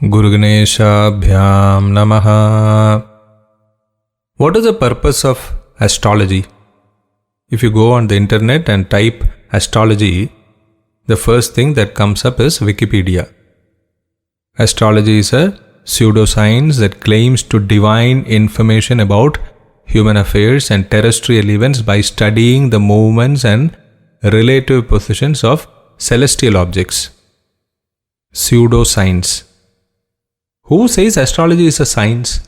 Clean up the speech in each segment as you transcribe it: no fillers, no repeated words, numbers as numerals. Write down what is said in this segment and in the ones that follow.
Guruganeshabhyam Namaha. What is the purpose of astrology? If you go on the internet and type astrology, the first thing that comes up is Wikipedia. Astrology is a pseudoscience that claims to divine information about human affairs and terrestrial events by studying the movements and relative positions of celestial objects. Pseudoscience. Who says astrology is a science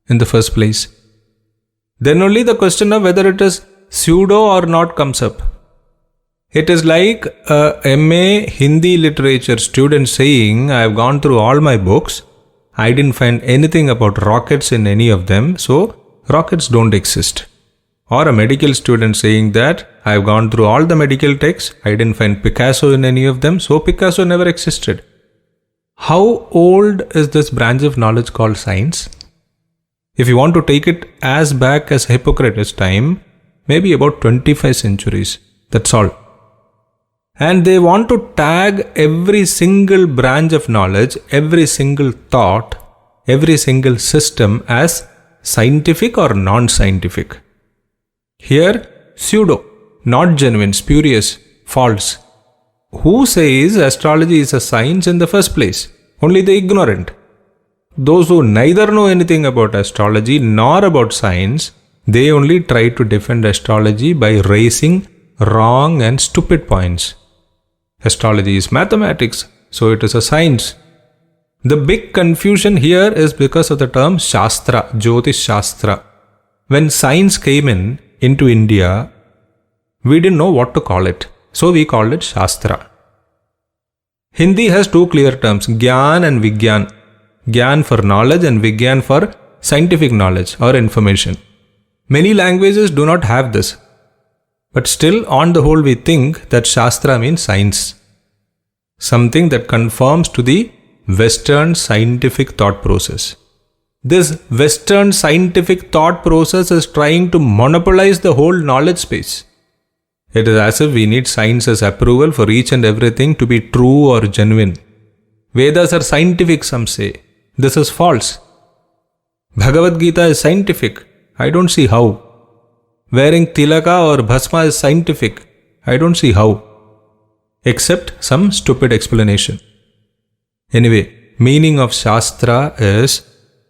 in the first place? Then only the question of whether it is pseudo or not comes up. It is like a MA Hindi literature student saying, I have gone through all my books, I didn't find anything about rockets in any of them, so rockets don't exist. Or a medical student saying that, I have gone through all the medical texts, I didn't find Picasso in any of them, so Picasso never existed. How old is this branch of knowledge called science? If you want to take it as back as Hippocrates' time, maybe about 25 centuries. That's all. And they want to tag every single branch of knowledge, every single thought, every single system as scientific or non-scientific. Here, pseudo, not genuine, spurious, false. Who says astrology is a science in the first place? Only the ignorant. Those who neither know anything about astrology nor about science, they only try to defend astrology by raising wrong and stupid points. Astrology is mathematics, so it is a science. The big confusion here is because of the term Shastra, Jyotish Shastra. When science came into India, we didn't know what to call it, so we called it Shastra. Hindi has two clear terms, Gyan and Vigyan. Gyan for knowledge and Vigyan for scientific knowledge or information. Many languages do not have this. But still, on the whole, we think that Shastra means science. Something that conforms to the Western scientific thought process. This Western scientific thought process is trying to monopolize the whole knowledge space. It is as if we need science's approval for each and everything to be true or genuine. Vedas are scientific, some say. This is false. Bhagavad Gita is scientific. I don't see how. Wearing tilaka or bhasma is scientific. I don't see how. Except some stupid explanation. Anyway, meaning of Shastra is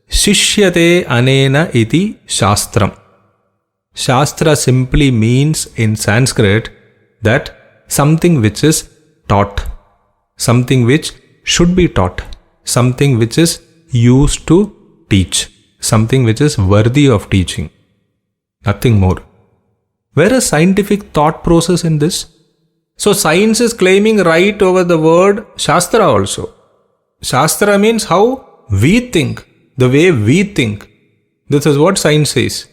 Shishyate anena iti Shastram. Shastra simply means in Sanskrit that something which is taught, something which should be taught, something which is used to teach, something which is worthy of teaching. Nothing more. Where is scientific thought process in this? So science is claiming right over the word Shastra also. Shastra means how we think, the way we think. This is what science says,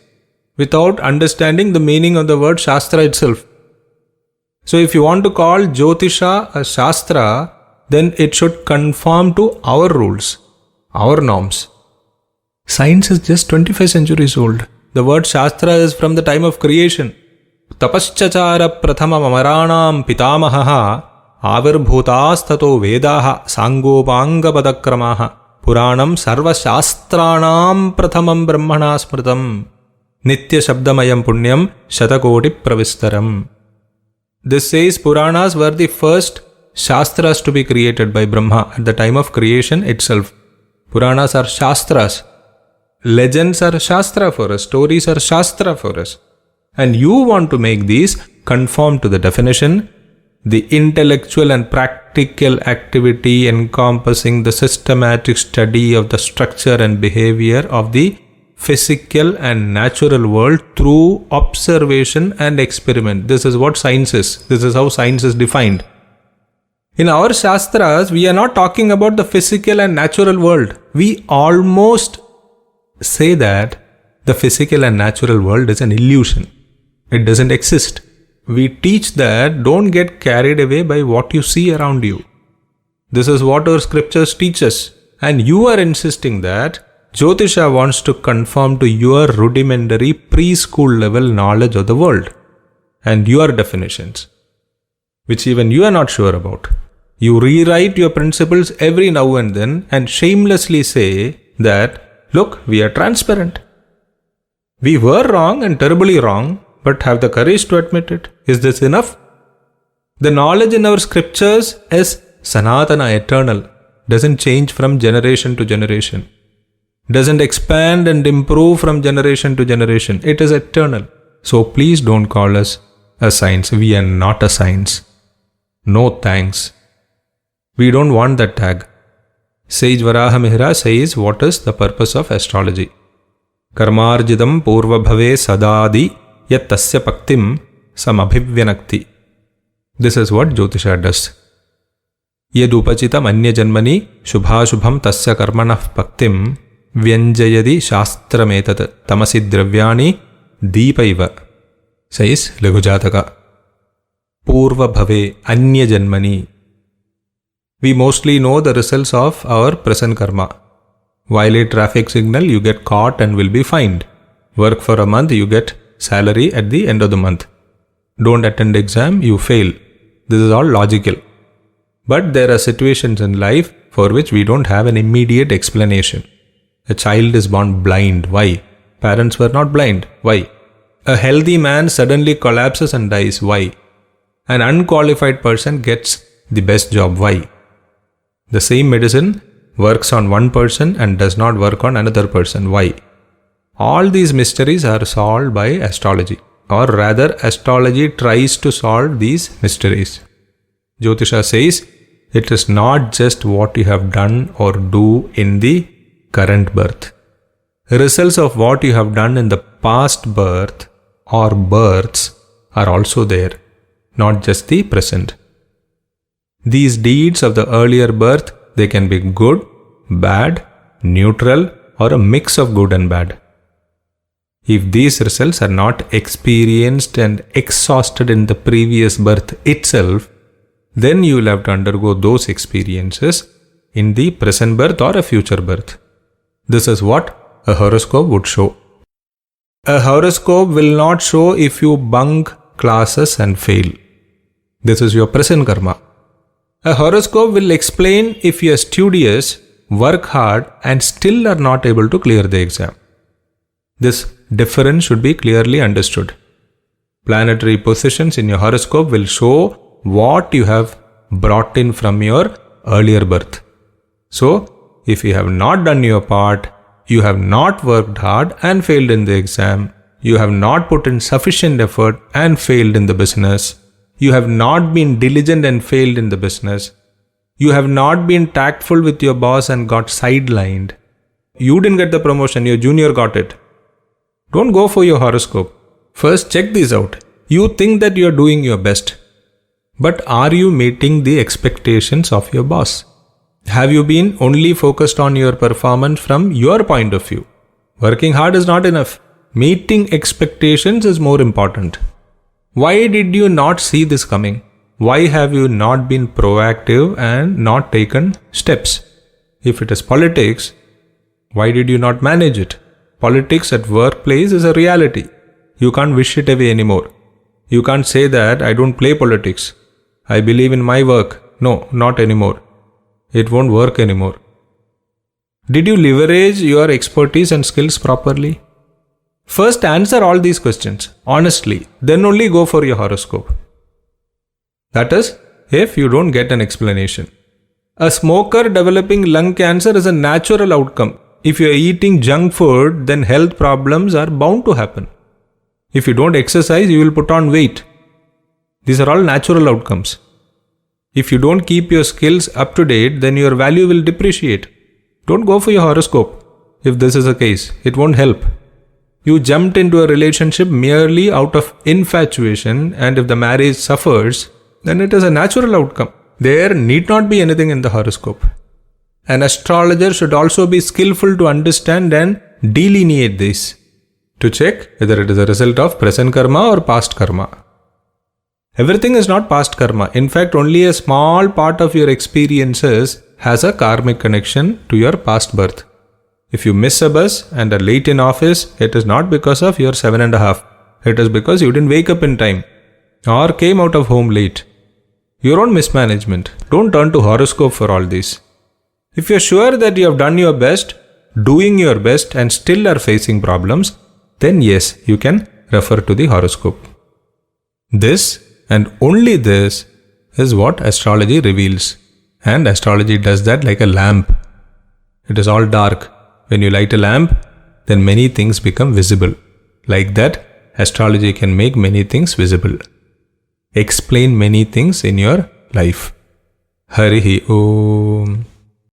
without understanding the meaning of the word Shastra itself. So if you want to call Jyotisha a Shastra, then it should conform to our rules, our norms. Science is just 25 centuries old. The word Shastra is from the time of creation. Tapaschachara prathama amaranam pitamahaha avirbhutastato vedaha sangopanga padakramaha puranam sarva shastranam prathamam brahmana smritam nitya shabdamayam punyam shatakoti pravistaram. This says Puranas were the first Shastras to be created by Brahma at the time of creation itself. Puranas are Shastras. Legends are Shastra for us. Stories are Shastra for us. And you want to make these conform to the definition, the intellectual and practical activity encompassing the systematic study of the structure and behavior of the physical and natural world through observation and experiment. This is what science is. This is how science is defined. In our Shastras, we are not talking about the physical and natural world. We almost say that the physical and natural world is an illusion. It doesn't exist. We teach that don't get carried away by what you see around you. This is what our scriptures teach us. And you are insisting that Jyotisha wants to conform to your rudimentary preschool level knowledge of the world and your definitions, which even you are not sure about. You rewrite your principles every now and then and shamelessly say that, look, we are transparent. We were wrong and terribly wrong, but have the courage to admit it. Is this enough? The knowledge in our scriptures is Sanatana, eternal, doesn't change from generation to generation, doesn't expand and improve from generation to generation. It is eternal. So please don't call us a science. We are not a science. No thanks. We don't want that tag. Sage Varaha Mihra says, what is the purpose of astrology? Karmarjidam purva bhave sadadi yat tasya paktim samabhivyanakti. This is what Jyotisha does. Yadupachitam anya janmani shubhashubham tasya karmanah paktim vyanjayadi shastrametat tamasi dravyani deepaiva, says Laghujataka. Purva bhave anya janmani. We mostly know the results of our present karma. Violate traffic signal, you get caught and will be fined. Work for a month, you get salary at the end of the month. Don't attend exam, you fail. This is all logical. But there are situations in life for which we don't have an immediate explanation. A child is born blind. Why? Parents were not blind. Why? A healthy man suddenly collapses and dies. Why? An unqualified person gets the best job. Why? The same medicine works on one person and does not work on another person. Why? All these mysteries are solved by astrology. Or rather, astrology tries to solve these mysteries. Jyotisha says, it is not just what you have done or do in the current birth. Results of what you have done in the past birth or births are also there, not just the present. These deeds of the earlier birth, they can be good, bad, neutral, or a mix of good and bad. If these results are not experienced and exhausted in the previous birth itself, then you will have to undergo those experiences in the present birth or a future birth. This is what a horoscope would show. A horoscope will not show if you bunk classes and fail. This is your present karma. A horoscope will explain if you are studious, work hard, and still are not able to clear the exam. This difference should be clearly understood. Planetary positions in your horoscope will show what you have brought in from your earlier birth. So, if you have not done your part, you have not worked hard and failed in the exam, you have not put in sufficient effort and failed in the business, you have not been diligent and failed in the business, you have not been tactful with your boss and got sidelined, you didn't get the promotion, your junior got it. Don't go for your horoscope. First check these out. You think that you are doing your best. But are you meeting the expectations of your boss? Have you been only focused on your performance from your point of view? Working hard is not enough. Meeting expectations is more important. Why did you not see this coming? Why have you not been proactive and not taken steps? If it is politics, why did you not manage it? Politics at workplace is a reality. You can't wish it away anymore. You can't say that I don't play politics. I believe in my work. No, not anymore. It won't work anymore. Did you leverage your expertise and skills properly? First answer all these questions honestly, then only go for your horoscope. That is, if you don't get an explanation. A smoker developing lung cancer is a natural outcome. If you are eating junk food, then health problems are bound to happen. If you don't exercise, you will put on weight. These are all natural outcomes. If you don't keep your skills up to date, then your value will depreciate. Don't go for your horoscope. If this is the case, it won't help. You jumped into a relationship merely out of infatuation, and if the marriage suffers, then it is a natural outcome. There need not be anything in the horoscope. An astrologer should also be skillful to understand and delineate this, to check whether it is a result of present karma or past karma. Everything is not past karma. In fact, only a small part of your experiences has a karmic connection to your past birth. If you miss a bus and are late in office, it is not because of your 7.5. It is because you didn't wake up in time or came out of home late. your own mismanagement. Don't turn to horoscope for all this. If you're sure that you have done your best, doing your best and still are facing problems, then yes, you can refer to the horoscope. This and only this is what astrology reveals. And astrology does that like a lamp. It is all dark. When you light a lamp, then many things become visible. Like that, astrology can make many things visible. Explain many things in your life. Harihi Om.